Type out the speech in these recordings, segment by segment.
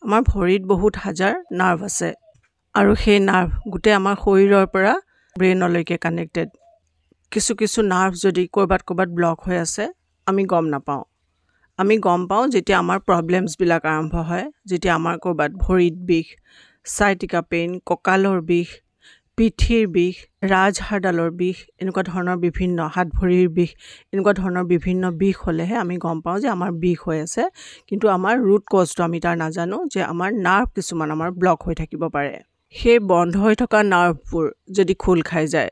আমাৰ ভৰিত বহুত হাজাৰ নাৰ্ভ আছে আৰু সেই নাৰ্ভ গোটেই আমাৰ শৰীৰৰ পৰা ব্ৰেইনলৈকে কানেক্টেড কিছু নাৰ্ভ যদি ক'ৰবাত ব্লক হৈ আছে আমি গম নাপাওঁ আমি গম পাওঁ যেতিয়া আমাৰ প্ৰবলেমছবিলাক আৰম্ভ হয় যেতিয়া আমাৰ ক'ৰবাত ভৰিত বিষ সাইটিকা পেইন কঁকালৰ বিষ পিঠিৰ বিষ ৰাজহাড়ডালৰ বিষ এনেকুৱা ধৰণৰ বিভিন্ন হাত ভৰিৰ বিষ এনেকুৱা ধৰণৰ বিভিন্ন বিষ হ'লেহে আমি গম পাওঁ যে আমাৰ বিষ হৈ আছে কিন্তু আমাৰ ৰুট কজটো আমি তাৰ নাজানো যে আমাৰ নাৰ্ভ কিছুমান আমাৰ ব্লক হৈ থাকিব পাৰে সেই বন্ধ হৈ থকা নাৰ্ভবোৰ যদি খোল খাই যায়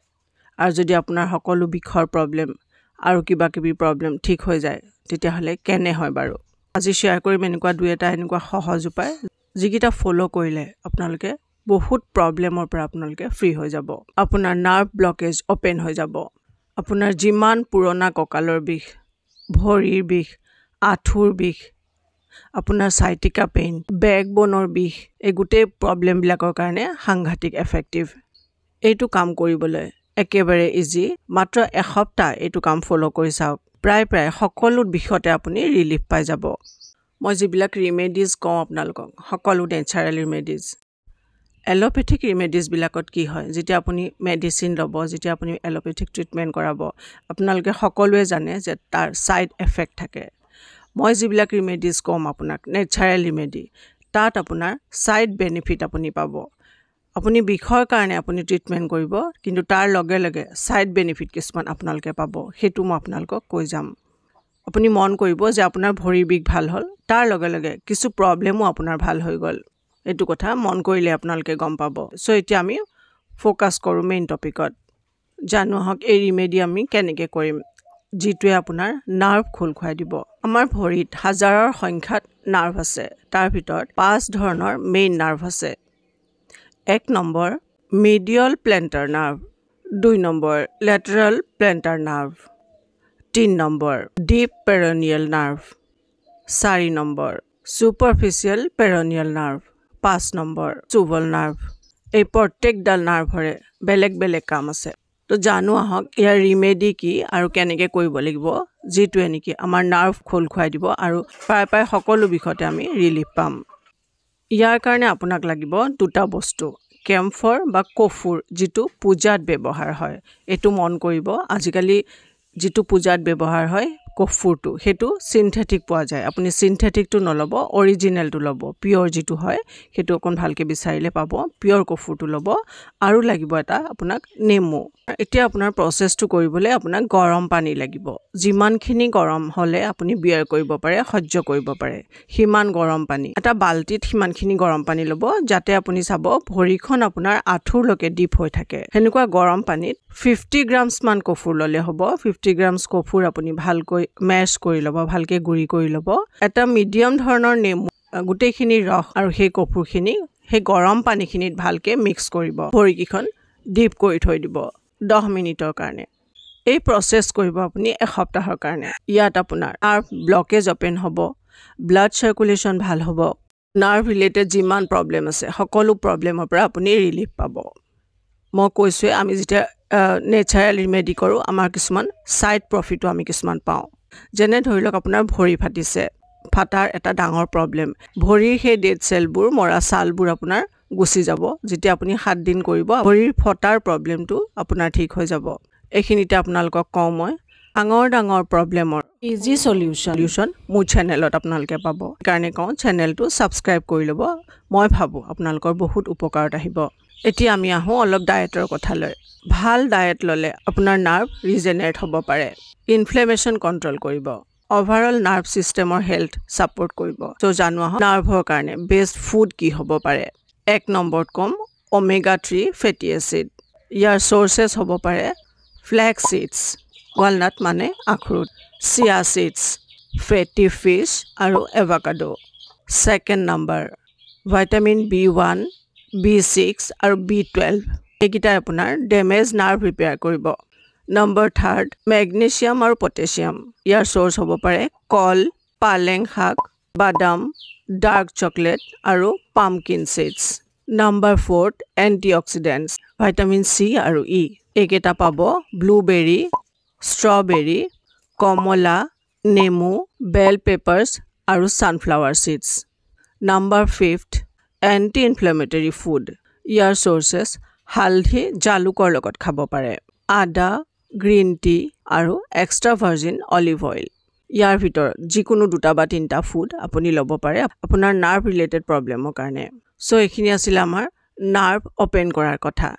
আৰু যদি আপোনাৰ সকলো বিষৰ প্ৰবলেম আৰু কিবা প্ৰবলেম ঠিক হৈ যায় তেতিয়াহ'লে কেনে হয় বাৰু আজি শ্বেয়াৰ কৰিম এনেকুৱা দুই এটা এনেকুৱা সহজ উপায় যিকেইটা ফ'ল' কৰিলে আপোনালোকে বহুত প্ৰবলেমৰ পৰা আপোনালোকে ফ্ৰী হৈ যাব আপোনাৰ নাৰ্ভ ব্লকেজ অপেন হৈ যাব আপোনাৰ যিমান পুৰণা কঁকালৰ বিষ ভৰিৰ বিষ আঁঠুৰ বিষ আপোনাৰ সাইটিকা পেইন বেকবোনৰ বিষ এই গোটেই প্ৰবলেমবিলাকৰ কাৰণে সাংঘাতিক এফেক্টিভ এইটো কাম কৰিবলৈ একেবাৰে ইজি মাত্ৰ এসপ্তাহ এইটো কাম ফ'ল' কৰি চাওক প্ৰায় সকলো বিষয়তে আপুনি ৰিলিফ পাই যাব মই যিবিলাক ৰিমেডিজ কওঁ আপোনালোকক সকলো নেচাৰেল ৰিমেডিজ এলোপেথিক ৰিমেডিজবিলাকত কি হয় যেতিয়া আপুনি মেডিচিন ল'ব যেতিয়া আপুনি এলোপেথিক ট্ৰিটমেণ্ট কৰাব আপোনালোকে সকলোৱে জানে যে তাৰ ছাইড এফেক্ট থাকে মই যিবিলাক ৰিমেডিজ কম আপোনাক নেচাৰেল ৰিমেডি তাত আপোনাৰ ছাইড বেনিফিট আপুনি পাব আপুনি বিষৰ কাৰণে আপুনি ট্ৰিটমেণ্ট কৰিব কিন্তু তাৰ লগে লগে ছাইড বেনিফিট কিছুমান আপোনালোকে পাব সেইটো মই আপোনালোকক কৈ যাম আপুনি মন কৰিব যে আপোনাৰ ভৰি বিষ ভাল হ'ল তাৰ লগে লগে কিছু প্ৰবলেমো আপোনাৰ ভাল হৈ গ'ল এইটো কথা মন কৰিলে আপোনালোকে গম পাব সো এতিয়া আমি ফোকাস কৰোঁ মেইন টপিকত জানো হক এই ৰিমেডি আমি কেনেকৈ কৰিম যিটোৱে আপোনাৰ নাৰ্ভ খোল খুৱাই দিব আমাৰ ভৰিত হাজাৰৰ সংখ্যাত নাৰ্ভ আছে তাৰ ভিতৰত 5 ধৰণৰ মেইন নাৰ্ভ আছে 1 number medial plantar nerve 2 number lateral plantar nerve 3 number deep peroneal nerve 4 number superficial peroneal nerve 5 number sural nerve এই প্ৰত্যেকডাল নাৰ্ভৰে বেলেগ কাম আছে তো জানো আহক ইয়াৰ ৰিমেডি কি আৰু কেনেকৈ কৰিব লাগিব যিটোৱে নেকি আমাৰ নাৰ্ভ খোল খুৱাই দিব আৰু প্ৰায় সকলো বিষয়তে আমি ৰিলিফ পাম ইয়াৰ কাৰণে আপোনাক লাগিব দুটা বস্তু কেম্ফৰ বা কফুৰ যিটো পূজাত ব্যৱহাৰ হয় এইটো মন কৰিব আজিকালি যিটো পূজাত ব্যৱহাৰ হয় কফুৰটো সেইটো সিনথেটিক পোৱা যায় আপুনি সিনথেটিকটো নলব অৰিজিনেলটো লব পিওৰ যিটো হয় সেইটো অকন ভালকে বিচাৰিলে পাব পিওৰ কফুৰটো লব আৰু লাগিব এটা আপোনাক নেমু এতিয়া আপোনাৰ প্ৰসেসটো কৰিবলৈ আপোনাক গৰম পানী লাগিব যিমানখিনি গৰম হলে আপুনি বিয়াৰ কৰিব পাৰে সহ্য কৰিব পাৰে হিমান গৰম পানী এটা বালটিত হিমানখিনি গৰম পানী লব যাতে আপুনি চাব ভৰিখন আপোনাৰ আঁঠুৰলৈকে ডিপ হৈ থাকে হেনেকুৱা গৰম পানীত 50 গ্ৰামছ মান কফুৰ ললে হ'ব 50 গ্ৰামছ কফুৰ আপুনি ভালকৈ মেশ কৰি লব ভালকে গুৰি কৰি লব এটা মিডিয়াম ধৰণৰ নেমু গুটেইখিনি ৰস আৰু সেই কফুৰখিনি সেই গৰম পানীখিনিত ভালকে মিক্স কৰিব ভৰিকিখন ডিপ কৰি থৈ দিব 10 মিনিটৰ কাৰণে এই প্ৰসেস কৰিব আপুনি এসপ্তাহৰ কাৰণে ইয়াত আপোনাৰ নাৰ্ভ ব্লকেজ ওপেন হ'ব ব্লাড সাৰ্কুলেশন ভাল হ'ব নাৰ্ভ ৰিলেটেড যিমান প্ৰবলেম আছে সকলো প্ৰবলেমৰ পৰা আপুনি ৰিলিফ পাব মই কৈছো আমি যেতিয়া নেচাৰেল ৰিমেডি কৰো আমাৰ কিছুমান সাইড প্ৰফিটো আমি কিছুমান পাওঁ যেনে ধৰি লওক আপোনাৰ ভৰি ফাটিছে ফাটাৰ এটা ডাঙৰ প্ৰবলেম ভৰিৰ সেই ডেড সেলবোৰ মৰা সালবোৰ আপোনাৰ গুছি যাব যেতিয়া আপুনি 7 দিন কৰিব ভৰিৰ ফটাৰ প্ৰবলেমটো আপোনাৰ ঠিক হৈ যাব এইখিনিতে আপোনালোকক কওঁ মই ডাঙৰ প্ৰবলেমৰ ইজি সলিউশন মোৰ চেনেলত আপোনালোকে পাব কাৰণে কওঁ চেনেলটো সাবস্ক্ৰাইব কৰি ল'ব মই ভাবো আপোনালোকৰ বহুত উপকাৰত আহিব এতিয়া আমি আহো অলপ ডায়েটৰ কথালৈ ভাল ডায়েট ললে আপোনাৰ নাৰ্ভ ৰিজেনেৰেট হ'ব পাৰে ইনফ্লেমেশন কন্ট্ৰোল কৰিব ওভাৰঅল নাৰ্ভ সিস্টেমৰ হেলথ সাপোৰ্ট কৰিব সো জানো আহক নাৰ্ভৰ কাৰণে বেষ্ট ফুড কি হ'ব পাৰে 1 নম্বৰত কম ওমেগা 3 ফেটি এসিড ইয়াৰ সোৰ্সেস হ'ব পাৰে ফ্লেক্স সিডছ walnut মানে আখৰোট চিয়া সিডছ ফেটি ফিশ আৰু avocado 2nd number vitamin B1 B6 আৰু B12 এইকেইটা আপোনাৰ ড্যামেজ নাৰ্ভ ৰিপেয়াৰ কৰিব নম্বৰ 3rd মেগনেছিয়াম আৰু পটাছিয়াম ইয়াৰ সোৰ্স হ'ব পাৰে কল পালেং শাক বাদাম ডাৰ্ক চকলেট আৰু pumpkin seeds number 4th antioxidants vitamin C আৰু ই এইকেইটা পাব ব্লুবেৰী স্ট্ৰবেৰী কমলা নেমু বেল পেপাৰ্স আৰু সানফ্লাৱাৰ সিডছ Number 5th, anti-inflammatory food. ইয়াৰ sources হালধি জালুকৰ লগত খাব পাৰে, আদা, গ্ৰীণ টি আৰু এক্সট্ৰা ভাৰ্জিন অলিভ অইল। ইয়াৰ ভিতৰত যিকোনো দুটা বা তিনটা ফুড আপুনি ল'ব পাৰে আপোনাৰ নাৰ্ভ ৰিলেটেড প্ৰব্লেমৰ কাৰণে। সো এইখিনি আছিল আমাৰ নাৰ্ভ ওপেন কৰাৰ কথা।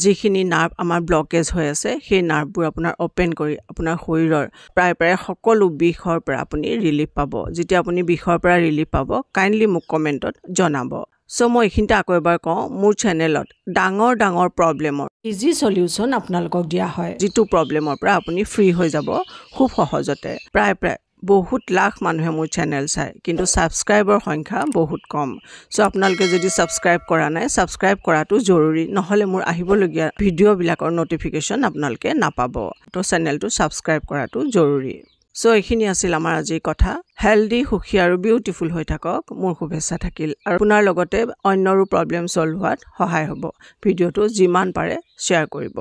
যিখিনি নাৰ্ভ আমাৰ ব্লকেজ হৈ আছে সেই নাৰ্ভবোৰ আপোনাৰ ওপেন কৰি আপোনাৰ শৰীৰৰ প্ৰায় সকলো বিষৰ পৰা আপুনি ৰিলিফ পাব। যেতিয়া আপুনি বিষৰ পৰা ৰিলিফ পাব কাইণ্ডলি মোক কমেণ্টত জনাব। সো মই এইখিনিতে আকৌ এবাৰ কওঁ, মোৰ চেনেলত ডাঙৰ প্ৰব্লেমৰ ইজি সলিউশন আপোনালোকক দিয়া হয়, যিটো প্ৰব্লেমৰ পৰা আপুনি ফ্ৰী হৈ যাব খুব সহজতে। প্ৰায় বহুত লাখ মানুহে মোৰ চেনেল চায়, কিন্তু ছাবস্ক্ৰাইবৰ সংখ্যা বহুত কম। সো আপোনালোকে যদি ছাবস্ক্ৰাইব কৰা নাই, ছাবস্ক্ৰাইব কৰাটো জৰুৰী, নহ'লে মোৰ আহিবলগীয়া ভিডিঅ'বিলাকৰ নটিফিকেশ্যন আপোনালোকে নাপাব। তো চেনেলটো ছাবস্ক্ৰাইব কৰাটো জৰুৰী। সো এইখিনি আছিল আমাৰ আজিৰ কথা। হেল্ডি, সুখী আৰু বিউটিফুল হৈ থাকক, মোৰ শুভেচ্ছা থাকিল। আৰু আপোনাৰ লগতে অন্যৰো প্ৰব্লেম ছল্ভ হোৱাত সহায় হ'ব। ভিডিঅ'টো যিমান পাৰে শ্বেয়াৰ কৰিব।